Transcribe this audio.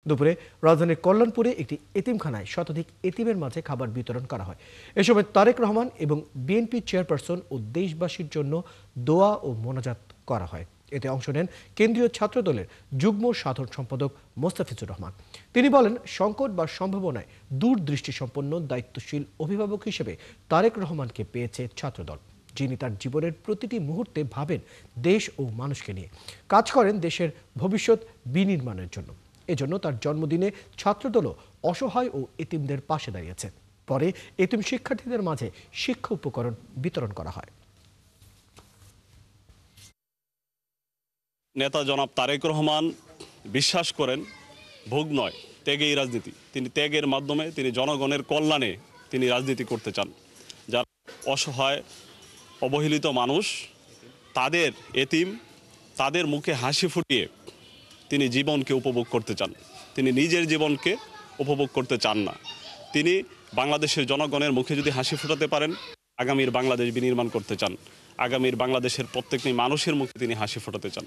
দুপুরে রাজধানীর কল্যাণপুরে একটি এতিমখানায় শতাধিক এতিমের মাঝে খাবার বিতরণ করা হয়। এ সময় তারেক রহমান এবং বিএনপি চেয়ারপারসন ও দেশবাসীর জন্য দোয়া ও মোনাজাত করা হয়। এতে অংশ নেন কেন্দ্রীয় ছাত্রদলের যুগ্ম সাধারণ সম্পাদক মোস্তাফিজুর রহমান। তিনি বলেন, সংকট বা সম্ভাবনায় দূরদৃষ্টিসম্পন্ন দায়িত্বশীল অভিভাবক হিসেবে তারেক রহমানকে পেয়েছে ছাত্রদল, যিনি তার জীবনের প্রতিটি মুহূর্তে ভাবেন দেশ ও মানুষকে নিয়ে, কাজ করেন দেশের ভবিষ্যৎ বিনির্মাণের জন্য। এজন্য তার জন্মদিনে ছাত্রদলও অসহায় ও এতিমদের পাশে দাঁড়িয়েছে। পরে এতিম শিক্ষার্থীদের মাঝে শিক্ষা উপকরণ বিতরণ করা হয়। নেতা জনাব তারেক রহমান বিশ্বাস করেন ভোগ নয়, ত্যাগেই রাজনীতি। তিনি ত্যাগের মাধ্যমে তিনি জনগণের কল্যাণে তিনি রাজনীতি করতে চান। যারা অসহায় অবহেলিত মানুষ, তাদের এতিম, তাদের মুখে হাসি ফুটিয়ে তিনি জীবনকে উপভোগ করতে চান। তিনি নিজের জীবনকে উপভোগ করতে চান না। তিনি বাংলাদেশের জনগণের মুখে যদি হাসি ফোটাতে পারেন, আগামীর বাংলাদেশ বিনির্মাণ করতে চান। আগামীর বাংলাদেশের প্রত্যেকটি মানুষের মুখে তিনি হাসি ফোটাতে চান।